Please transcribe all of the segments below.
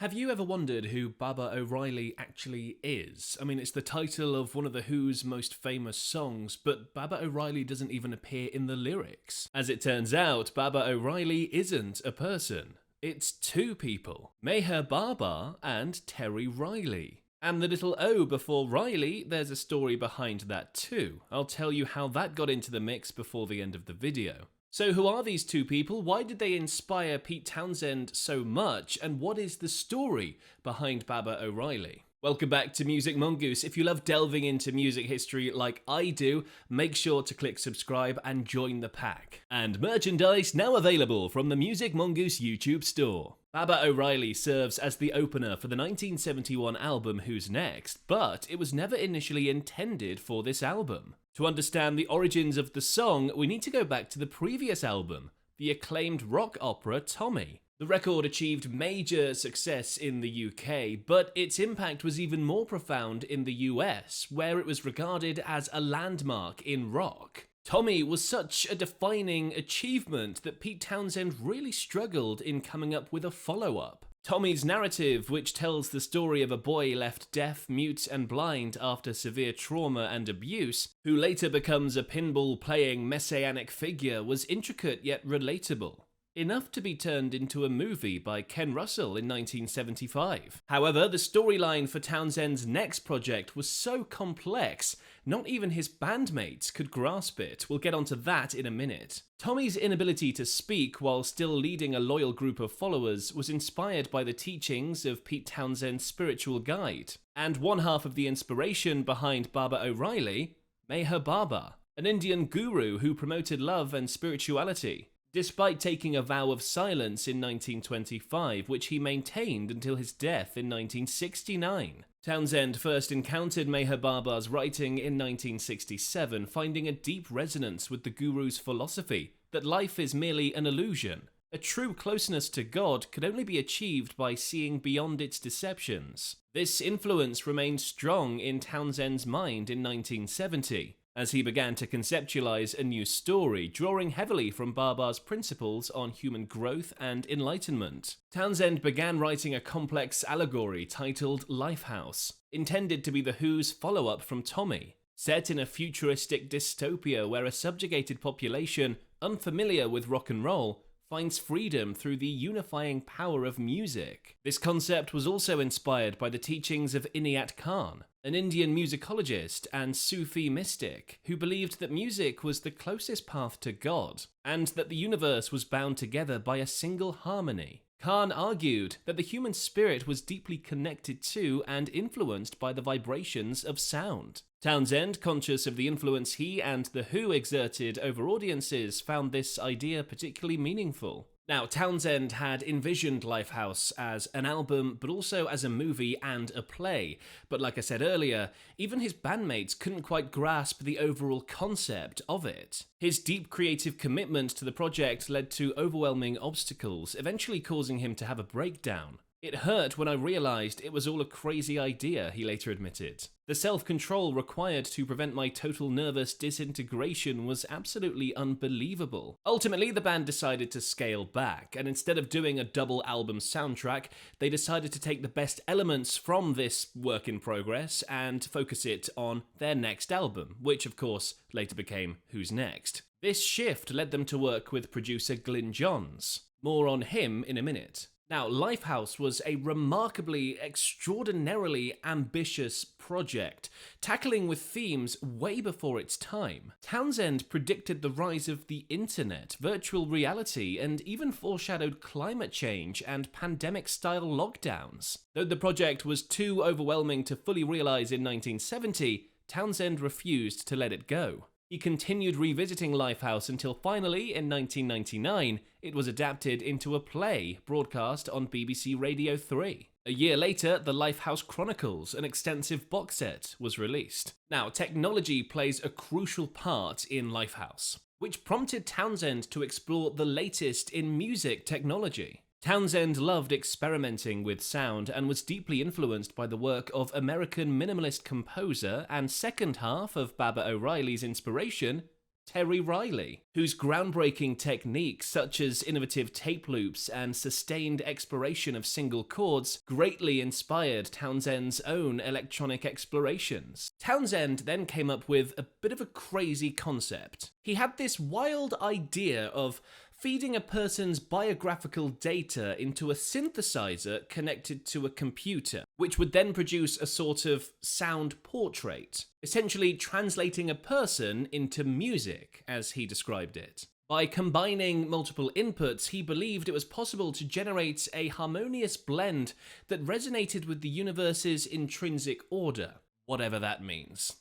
Have you ever wondered who Baba O'Riley actually is? I mean, it's the title of one of The Who's most famous songs, but Baba O'Riley doesn't even appear in the lyrics. As it turns out, Baba O'Riley isn't a person. It's two people, Meher Baba and Terry Riley. And the little O before Riley, there's a story behind that too. I'll tell you how that got into the mix before the end of the video. So who are these two people? Why did they inspire Pete Townshend so much? And what is the story behind Baba O'Riley? Welcome back to Music Mongoose. If you love delving into music history like I do, make sure to click subscribe and join the pack. And merchandise now available from the Music Mongoose YouTube store. Baba O'Riley serves as the opener for the 1971 album Who's Next, but it was never initially intended for this album. To understand the origins of the song, we need to go back to the previous album, the acclaimed rock opera Tommy. The record achieved major success in the UK, but its impact was even more profound in the US, where it was regarded as a landmark in rock. Tommy was such a defining achievement that Pete Townshend really struggled in coming up with a follow-up. Tommy's narrative, which tells the story of a boy left deaf, mute and blind after severe trauma and abuse, who later becomes a pinball-playing messianic figure, was intricate yet relatable. Enough to be turned into a movie by Ken Russell in 1975. However, the storyline for Townshend's next project was so complex, not even his bandmates could grasp it. We'll get onto that in a minute. Tommy's inability to speak while still leading a loyal group of followers was inspired by the teachings of Pete Townshend's spiritual guide. And one half of the inspiration behind Baba O'Riley, Meher Baba, an Indian guru who promoted love and spirituality. Despite taking a vow of silence in 1925, which he maintained until his death in 1969. Townshend first encountered Meher Baba's writing in 1967, finding a deep resonance with the guru's philosophy that life is merely an illusion. A true closeness to God could only be achieved by seeing beyond its deceptions. This influence remained strong in Townshend's mind in 1970. As he began to conceptualize a new story, drawing heavily from Baba's principles on human growth and enlightenment. Townshend began writing a complex allegory titled Lifehouse, intended to be The Who's follow-up from Tommy. Set in a futuristic dystopia where a subjugated population, unfamiliar with rock and roll, finds freedom through the unifying power of music. This concept was also inspired by the teachings of Inayat Khan, an Indian musicologist and Sufi mystic who believed that music was the closest path to God, and that the universe was bound together by a single harmony. Khan argued that the human spirit was deeply connected to and influenced by the vibrations of sound. Townshend, conscious of the influence he and The Who exerted over audiences, found this idea particularly meaningful. Now, Townshend had envisioned Lifehouse as an album, but also as a movie and a play. But like I said earlier, even his bandmates couldn't quite grasp the overall concept of it. His deep creative commitment to the project led to overwhelming obstacles, eventually causing him to have a breakdown. "It hurt when I realized it was all a crazy idea," he later admitted. "The self-control required to prevent my total nervous disintegration was absolutely unbelievable." Ultimately, the band decided to scale back, and instead of doing a double album soundtrack, they decided to take the best elements from this work in progress and focus it on their next album, which of course later became Who's Next. This shift led them to work with producer Glyn Johns. More on him in a minute. Now, Lifehouse was a remarkably, extraordinarily ambitious project, tackling with themes way before its time. Townshend predicted the rise of the internet, virtual reality, and even foreshadowed climate change and pandemic-style lockdowns. Though the project was too overwhelming to fully realize in 1970, Townshend refused to let it go. He continued revisiting Lifehouse until finally, in 1999, it was adapted into a play broadcast on BBC Radio 3. A year later, the Lifehouse Chronicles, an extensive box set, was released. Now, technology plays a crucial part in Lifehouse, which prompted Townshend to explore the latest in music technology. Townshend loved experimenting with sound and was deeply influenced by the work of American minimalist composer and second half of Baba O'Riley's inspiration, Terry Riley, whose groundbreaking techniques such as innovative tape loops and sustained exploration of single chords greatly inspired Townshend's own electronic explorations. Townshend then came up with a bit of a crazy concept. He had this wild idea of feeding a person's biographical data into a synthesizer connected to a computer, which would then produce a sort of sound portrait, essentially translating a person into music, as he described it. By combining multiple inputs, he believed it was possible to generate a harmonious blend that resonated with the universe's intrinsic order, whatever that means.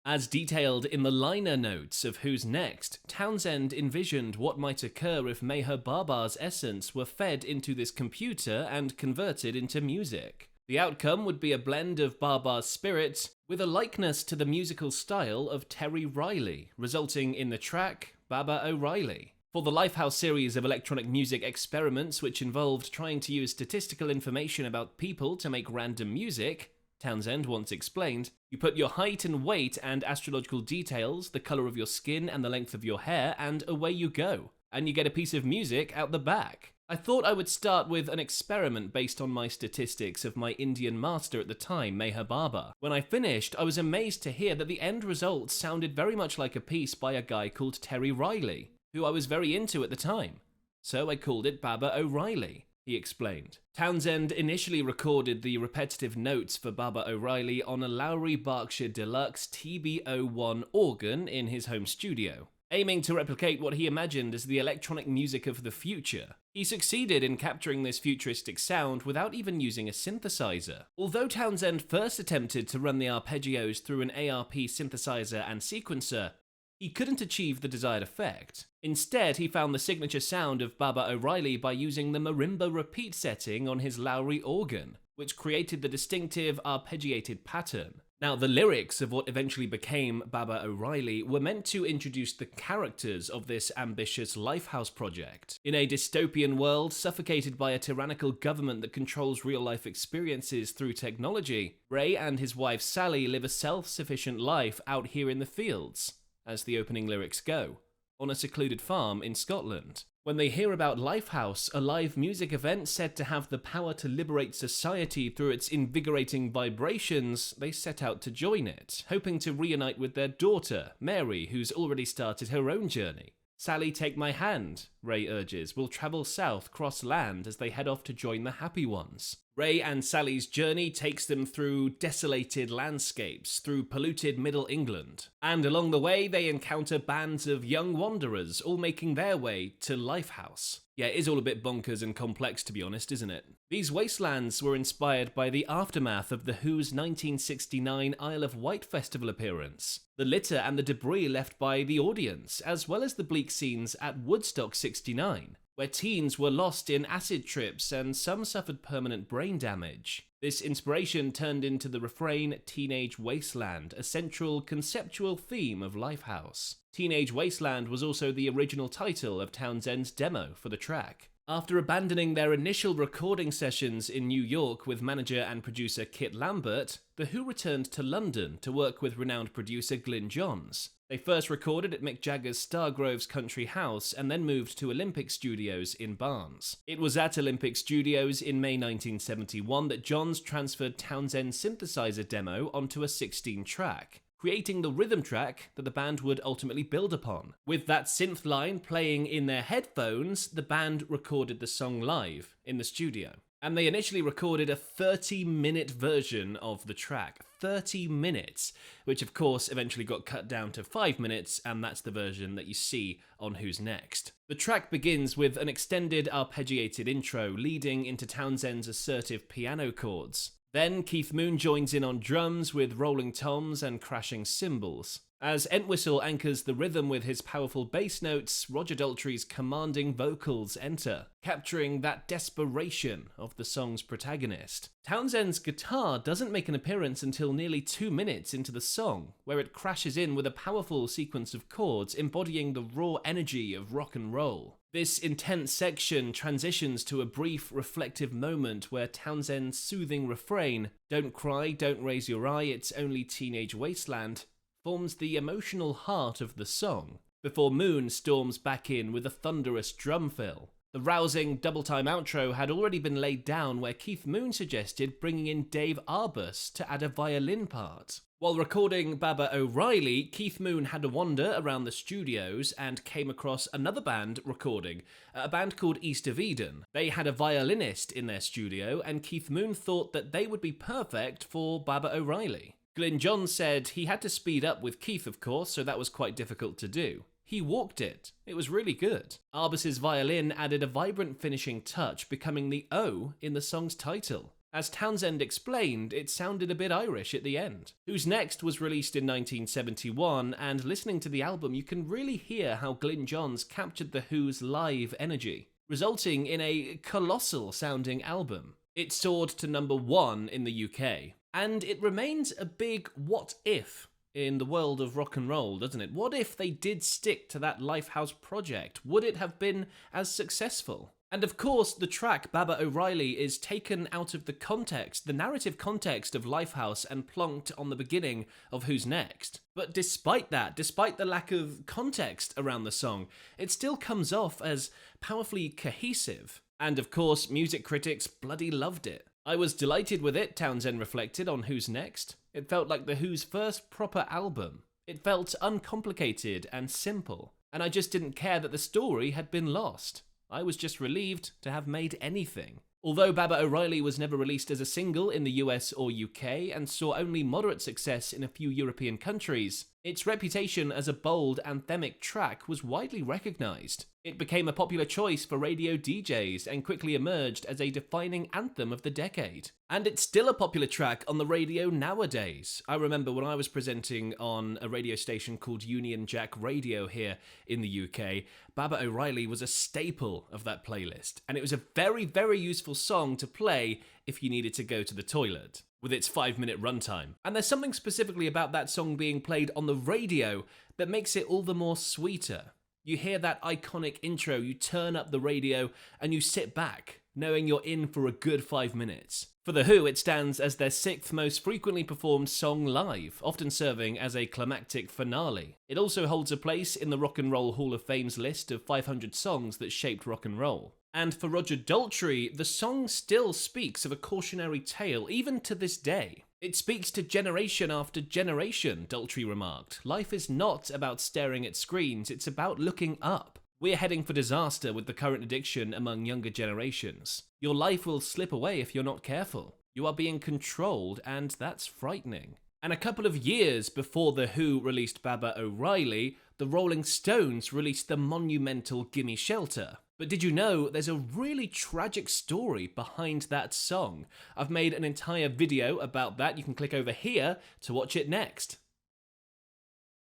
As detailed in the liner notes of Who's Next, Townshend envisioned what might occur if Meher Baba's essence were fed into this computer and converted into music. The outcome would be a blend of Baba's spirit with a likeness to the musical style of Terry Riley, resulting in the track Baba O'Riley. For the Lifehouse series of electronic music experiments which involved trying to use statistical information about people to make random music, Townshend once explained, you put your height and weight and astrological details, the colour of your skin and the length of your hair, and away you go. And you get a piece of music out the back. I thought I would start with an experiment based on my statistics of my Indian master at the time, Meher Baba. When I finished, I was amazed to hear that the end result sounded very much like a piece by a guy called Terry Riley, who I was very into at the time. So I called it Baba O'Riley, he explained. Townshend initially recorded the repetitive notes for Baba O'Riley on a Lowry Berkshire Deluxe TB-01 organ in his home studio, aiming to replicate what he imagined as the electronic music of the future. He succeeded in capturing this futuristic sound without even using a synthesizer. Although Townshend first attempted to run the arpeggios through an ARP synthesizer and sequencer, he couldn't achieve the desired effect. Instead, he found the signature sound of Baba O'Riley by using the marimba repeat setting on his Lowry organ, which created the distinctive arpeggiated pattern. Now, the lyrics of what eventually became Baba O'Riley were meant to introduce the characters of this ambitious Lifehouse project. In a dystopian world suffocated by a tyrannical government that controls real-life experiences through technology, Ray and his wife Sally live a self-sufficient life out here in the fields, as the opening lyrics go, on a secluded farm in Scotland. When they hear about Lifehouse, a live music event said to have the power to liberate society through its invigorating vibrations, they set out to join it, hoping to reunite with their daughter, Mary, who's already started her own journey. Sally, take my hand, Ray urges. We'll travel south, cross land as they head off to join the happy ones. Ray and Sally's journey takes them through desolated landscapes, through polluted Middle England. And along the way, they encounter bands of young wanderers, all making their way to Lifehouse. Yeah, it is all a bit bonkers and complex, to be honest, isn't it? These wastelands were inspired by the aftermath of The Who's 1969 Isle of Wight festival appearance, the litter and the debris left by the audience, as well as the bleak scenes at Woodstock 69, where teens were lost in acid trips and some suffered permanent brain damage. This inspiration turned into the refrain Teenage Wasteland, a central conceptual theme of Lifehouse. Teenage Wasteland was also the original title of Townshend's demo for the track. After abandoning their initial recording sessions in New York with manager and producer Kit Lambert, The Who returned to London to work with renowned producer Glyn Johns. They first recorded at Mick Jagger's Stargrove's Country House and then moved to Olympic Studios in Barnes. It was at Olympic Studios in May 1971 that Johns transferred Townshend's synthesizer demo onto a 16-track, creating the rhythm track that the band would ultimately build upon. With that synth line playing in their headphones, the band recorded the song live in the studio. And they initially recorded a 30-minute version of the track. 30 minutes, which of course eventually got cut down to 5 minutes, and that's the version that you see on Who's Next. The track begins with an extended arpeggiated intro leading into Townshend's assertive piano chords. Then Keith Moon joins in on drums with rolling toms and crashing cymbals. As Entwistle anchors the rhythm with his powerful bass notes, Roger Daltrey's commanding vocals enter, capturing that desperation of the song's protagonist. Townshend's guitar doesn't make an appearance until nearly 2 minutes into the song, where it crashes in with a powerful sequence of chords embodying the raw energy of rock and roll. This intense section transitions to a brief, reflective moment where Townshend's soothing refrain, "Don't cry, don't raise your eye, it's only Teenage Wasteland," forms the emotional heart of the song. before Moon storms back in with a thunderous drum fill. The rousing double-time outro had already been laid down where Keith Moon suggested bringing in Dave Arbus to add a violin part. While recording Baba O'Riley, Keith Moon had a wander around the studios and came across another band recording, a band called East of Eden. They had a violinist in their studio, and Keith Moon thought that they would be perfect for Baba O'Riley. Glyn Johns said he had to speed up with Keith, of course, so that was quite difficult to do. He walked it. It was really good. Arbus's violin added a vibrant finishing touch, becoming the O in the song's title. As Townshend explained, it sounded a bit Irish at the end. Who's Next was released in 1971, and listening to the album you can really hear how Glyn Johns captured The Who's live energy, resulting in a colossal sounding album. It soared to number 1 in the UK, and it remains a big what if in the world of rock and roll, doesn't it? What if they did stick to that Lifehouse project? Would it have been as successful? And of course, the track Baba O'Riley is taken out of the context, the narrative context of Lifehouse, and plonked on the beginning of Who's Next. But despite that, despite the lack of context around the song, it still comes off as powerfully cohesive. And of course, music critics bloody loved it. I was delighted with it, Townshend reflected on Who's Next. It felt like The Who's first proper album. It felt uncomplicated and simple, and I just didn't care that the story had been lost. I was just relieved to have made anything. Although Baba O'Riley was never released as a single in the US or UK and saw only moderate success in a few European countries, its reputation as a bold, anthemic track was widely recognised. It became a popular choice for radio DJs and quickly emerged as a defining anthem of the decade. And it's still a popular track on the radio nowadays. I remember when I was presenting on a radio station called Union Jack Radio here in the UK, Baba O'Riley was a staple of that playlist, and it was a very, very useful song to play if you needed to go to the toilet, with its 5-minute runtime. And there's something specifically about that song being played on the radio that makes it all the more sweeter. You hear that iconic intro, you turn up the radio, and you sit back, knowing you're in for a good 5 minutes. For The Who, it stands as their 6th most frequently performed song live, often serving as a climactic finale. It also holds a place in the Rock and Roll Hall of Fame's list of 500 songs that shaped rock and roll. And for Roger Daltrey, the song still speaks of a cautionary tale, even to this day. It speaks to generation after generation, Daltrey remarked. Life is not about staring at screens, it's about looking up. We're heading for disaster with the current addiction among younger generations. Your life will slip away if you're not careful. You are being controlled, and that's frightening. And a couple of years before The Who released Baba O'Riley, the Rolling Stones released the monumental Gimme Shelter. But did you know there's a really tragic story behind that song? I've made an entire video about that. You can click over here to watch it next.